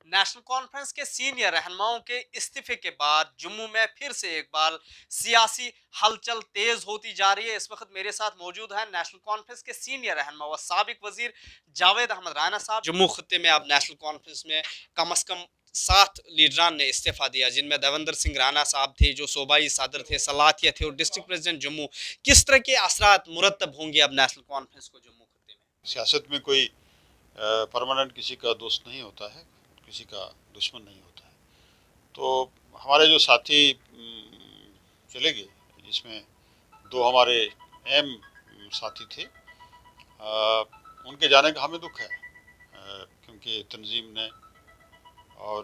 National conference के senior रहनुमाओं के इस्तीफे के बाद जम्मू में फिर से एक बार सियासी हलचल तेज होती जा रही है। इस वक्त मेरे साथ मौजूद है नेशनल कॉन्फ्रेंस के सीनियर रहनुमा व साबिक वजीर जावेद अहमद राना साहब। जम्मू खत्ते में अब नेशनल कॉन्फ्रेंस में कम अज कम 7 लीडरान ने इस्तीफा दिया, जिनमें देवेंद्र सिंह राणा साहब थे जो सूबाई सदर थे, सलातिया थे और डिस्ट्रिक्ट प्रेसिडेंट जम्मू। किस तरह के असरात मुरतब होंगे अब नेशनल कॉन्फ्रेंस को जम्मू खत्ते में? सियासत में कोई परमानेंट किसी का दोस्त नहीं होता है, किसी का दुश्मन नहीं होता है। तो हमारे जो साथी चले गए, जिसमें दो हमारे अहम साथी थे, उनके जाने का हमें दुख है, क्योंकि तंजीम ने और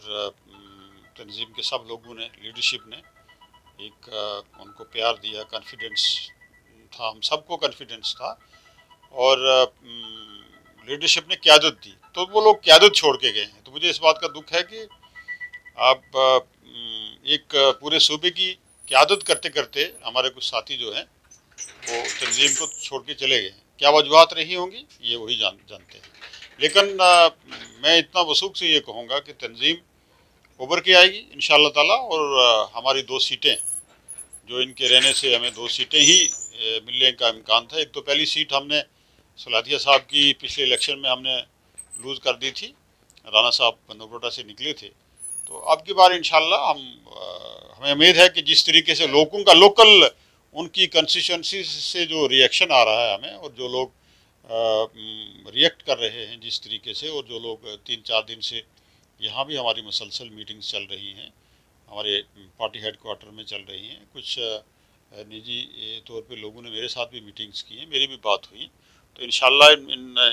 तंजीम के सब लोगों ने, लीडरशिप ने एक उनको प्यार दिया, कॉन्फिडेंस था, हम सबको कॉन्फिडेंस था और लीडरशिप ने क़यादत दी, तो वो लोग क़यादत छोड़ के गए हैं। तो मुझे इस बात का दुख है कि आप एक पूरे सूबे की क़यादत करते करते हमारे कुछ साथी जो हैं वो तंजीम को छोड़ के चले गए हैं। क्या वजूहत रही होंगी ये वही जानते हैं, लेकिन मैं इतना वसूख से ये कहूँगा कि तंजीम उभर के आएगी इंशाअल्लाह ताला। और हमारी 2 सीटें जो इनके रहने से हमें 2 सीटें ही मिलने का इम्कान था। एक तो पहली सीट हमने सलातिया साहब की पिछले इलेक्शन में हमने लूज़ कर दी थी, राना साहब नगरोटा से निकले थे। तो अब की बार इंशाल्लाह हमें उम्मीद है कि जिस तरीके से लोगों का लोकल उनकी कंस्टिट्यूंसी से जो रिएक्शन आ रहा है हमें, और जो लोग रिएक्ट कर रहे हैं जिस तरीके से, और जो लोग 3-4 दिन से यहाँ भी हमारी मुसलसल मीटिंग्स चल रही हैं, हमारे पार्टी हेडक्वार्टर में चल रही हैं, कुछ निजी तौर पे लोगों ने मेरे साथ भी मीटिंग्स की हैं, मेरी भी बात हुई। तो इंशाल्लाह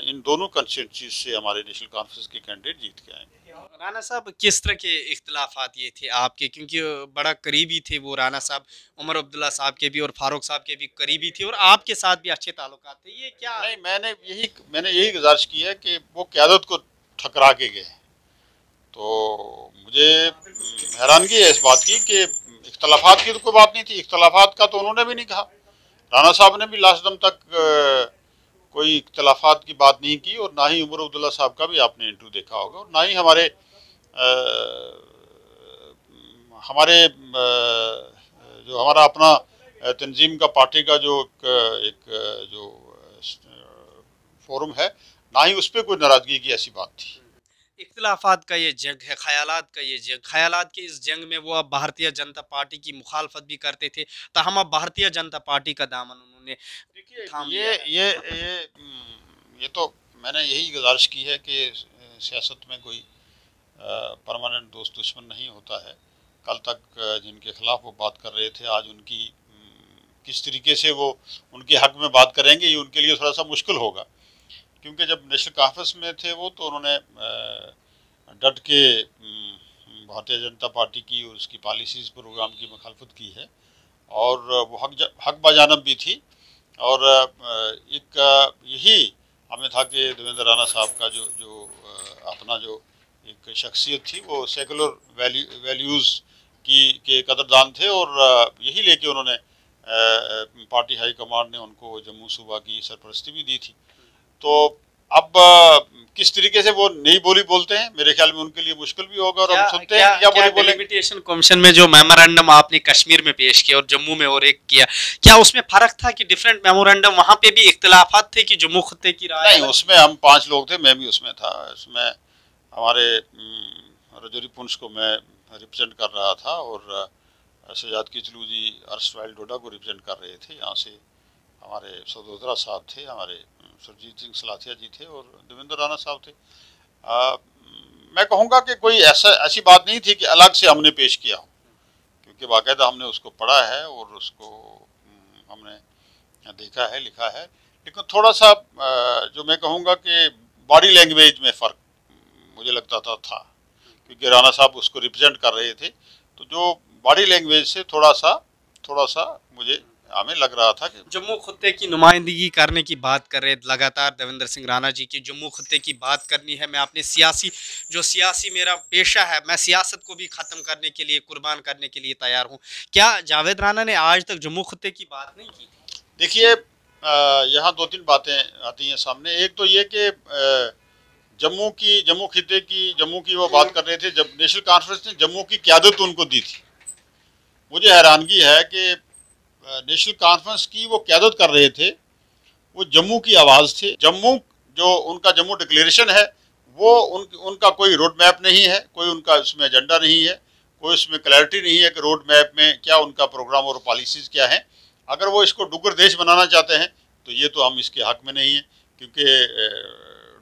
इन दोनों कंस्टिट्यूंसीज से हमारे नेशनल कॉन्फ्रेंस के कैंडिडेट जीत के आएंगे। राना साहब, किस तरह के इख्तलाफात ये थे आपके, क्योंकि बड़ा करीबी थे वो राना साहब, उमर अब्दुल्ला साहब के भी और फारूक साहब के भी करीबी थे और आपके साथ भी अच्छे ताल्लुकात थे, ये क्या? नहीं, मैंने यही गुजारिश की है कि वो क़यादत को ठकरा के गए। तो मुझे हैरानगी है इस बात की कि इख्तलाफात की तो कोई बात नहीं थी, इख्तलाफात का तो उन्होंने भी नहीं कहा। राना साहब ने भी लास्ट दम तक कोई इख्तलाफात की बात नहीं की, और ना ही उमर अब्दुल्ला साहब का भी आपने इंटरव्यू देखा होगा, और ना ही हमारे जो हमारा अपना तंजीम का पार्टी का जो एक जो फोरम है, ना ही उस पर कोई नाराज़गी की ऐसी बात थी। इख्तलाफात का ये जंग है, ख्यालात का ये जंग, ख्यालात के इस जंग में वो अब भारतीय जनता पार्टी की मुखालफत भी करते थे, तो हम अब भारतीय जनता पार्टी का दामन उन्होंने थाम लिया है। ये तो मैंने यही गुजारिश की है कि सियासत में कोई परमानेंट दोस्त दुश्मन नहीं होता है। कल तक जिनके खिलाफ वो बात कर रहे थे, आज उनकी किस तरीके से वो उनके हक में बात करेंगे, ये उनके लिए थोड़ा सा मुश्किल होगा, क्योंकि जब नेशनल कॉन्फ्रेंस में थे वो, तो उन्होंने डट के भारतीय जनता पार्टी की और उसकी पॉलिसीज़ प्रोग्राम की मुखालफत की है, और वो हक बजानब भी थी। और एक यही हमें था कि देवेंद्र राणा साहब का जो जो अपना जो एक शख्सियत थी, वो सेकुलर वैल्यूज़ की के कदरदान थे, और यही लेके उन्होंने पार्टी हाई कमांड ने उनको जम्मू सूबा की सरपरस्ती भी दी थी। तो अब किस तरीके से वो नई बोली बोलते हैं, मेरे ख्याल में उनके लिए मुश्किल भी होगा, और हम सुनते हैं क्या बोली बोले। डेलिमिटेशन कमीशन में जो मेमोरेंडम आपने कश्मीर में पेश किया और जम्मू में और एक किया, क्या उसमें फर्क था कि डिफरेंट मेमोरेंडम, वहां पे भी इख्तलाफात थे कि जम्मू खत्ते की राय? नहीं, उसमें हम 5 लोग थे, मैं भी उसमें था। इसमें हमारे रजौरी पुंछ को मैं रिप्रेजेंट कर रहा था, और सजाद किचलू जी अर्सवाइल डोडा को रिप्रेजेंट कर रहे थे। यहाँ से हमारे सदोदरा साहब थे, हमारे सुरजीत सिंह सलाथिया जी थे, और देवेंद्र राणा साहब थे। मैं कहूँगा कि कोई ऐसी बात नहीं थी कि अलग से हमने पेश किया हो, क्योंकि बाकायदा हमने उसको पढ़ा है और उसको हमने देखा है, लिखा है। लेकिन थोड़ा सा जो मैं कहूँगा कि बॉडी लैंग्वेज में फ़र्क मुझे लगता था, क्योंकि राणा साहब उसको रिप्रेजेंट कर रहे थे, तो जो बॉडी लैंग्वेज से थोड़ा सा मुझे हमें लग रहा था कि जम्मू खत्ते की नुमाइंदगी करने की बात कर रहे लगातार देवेंद्र सिंह राणा जी की, जम्मू खत्ते की बात करनी है, मैं अपने सियासी मेरा पेशा है, मैं सियासत को भी ख़त्म करने के लिए, कुर्बान करने के लिए तैयार हूँ। क्या जावेद राणा ने आज तक जम्मू खत्ते की बात नहीं की? देखिए, यहाँ 2-3 बातें आती हैं सामने। एक तो ये कि जम्मू खिते की जम्मू की वो बात कर रहे थे। जब नेशनल कॉन्फ्रेंस ने जम्मू की क़यादत उनको दी थी, मुझे हैरानगी है कि नेशनल कॉन्फ्रेंस की वो क़यादत कर रहे थे, वो जम्मू की आवाज़ थे। जम्मू जो उनका जम्मू डिक्लेरेशन है वो उनका कोई रोड मैप नहीं है, कोई उनका उसमें एजेंडा नहीं है, कोई उसमें क्लैरिटी नहीं है कि रोड मैप में क्या उनका प्रोग्राम और पॉलिसीज़ क्या हैं। अगर वो इसको डुग्गर देश बनाना चाहते हैं तो ये तो हम इसके हक में नहीं हैं, क्योंकि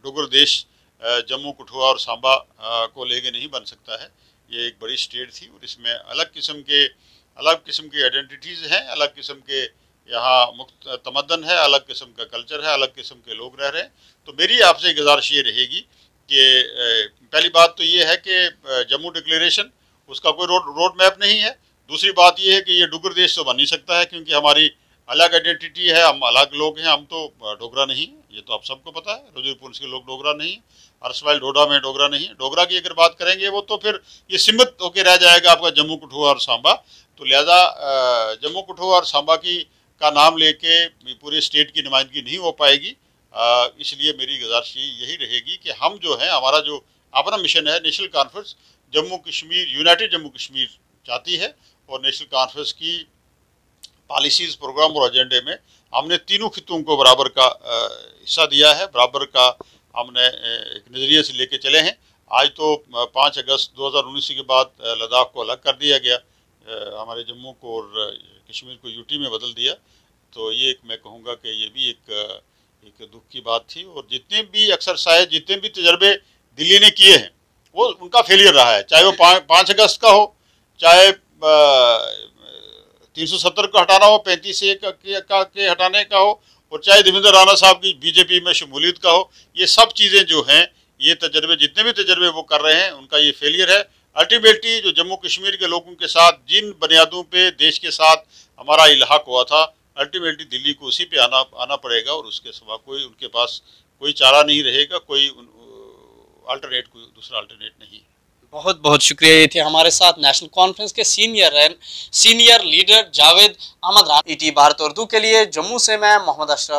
डुग्गर देश जम्मू कठुआ और सांबा को लेके नहीं बन सकता है। ये एक बड़ी स्टेट थी और इसमें अलग किस्म की आइडेंटिटीज़ हैं, अलग किस्म के यहाँ मुख्त तमद्दन है, अलग किस्म का कल्चर है, अलग किस्म के लोग रह रहे हैं। तो मेरी आपसे गुजारिश ये रहेगी कि पहली बात तो ये है कि जम्मू डिक्लेरेशन उसका कोई रोड मैप नहीं है। दूसरी बात ये है कि ये डुग्गर देश तो बन नहीं सकता है, क्योंकि हमारी अलग आइडेंटिटी है, हम अलग लोग हैं, हम तो डोगरा नहीं हैं, ये तो आप सबको पता है। रुद्रपुर के लोग डोगरा नहीं हैं, अर्सवाइल डोडा में डोगरा नहीं है। डोगरा की अगर बात करेंगे वो तो फिर ये सीमित होकर रह जाएगा आपका जम्मू कठुआ और सांबा। तो लिहाजा जम्मू कठुआ और सांबा का नाम लेके पूरे स्टेट की नुमाइंदगी नहीं हो पाएगी। इसलिए मेरी गुजारिश यही रहेगी कि हम जो है, हमारा जो अपना मिशन है, national conference Jammu Kashmir, United Jammu Kashmir चाहती है और नेशनल कॉन्फ्रेंस की पॉलिसीज़, प्रोग्राम और एजेंडे में हमने तीनों खितों को बराबर का हिस्सा दिया है, बराबर का हमने एक नज़रिए से लेके चले हैं। आज तो 5 अगस्त 2019 के बाद लद्दाख को अलग कर दिया गया, हमारे जम्मू को और कश्मीर को यूटी में बदल दिया। तो ये एक मैं कहूँगा कि ये भी एक दुख की बात थी। और जितने भी एक्सरसाइज, जितने भी तजर्बे दिल्ली ने किए हैं वो उनका फेलियर रहा है, चाहे वो 5 अगस्त का हो, चाहे 370 को हटाना हो, 35A के हटाने का हो, और चाहे देवेंद्र राणा साहब की बीजेपी में शमूलियत का हो। ये सब चीज़ें जो हैं, ये तजर्बे, जितने भी तजर्बे वो कर रहे हैं, उनका ये फेलियर है। अल्टीमेटली जो जम्मू कश्मीर के लोगों के साथ जिन बुनियादों पे देश के साथ हमारा इल्हाक हुआ था, अल्टीमेटली दिल्ली को उसी पे आना पड़ेगा और उसके सिवा कोई उनके पास कोई चारा नहीं रहेगा, कोई दूसरा अल्टरनेट नहीं। बहुत बहुत शुक्रिया। ये थे हमारे साथ नेशनल कॉन्फ्रेंस के senior leader Javed Ahmad Rana. ET Bharat Urdu के लिए जम्मू से मैं मोहम्मद अशरफ।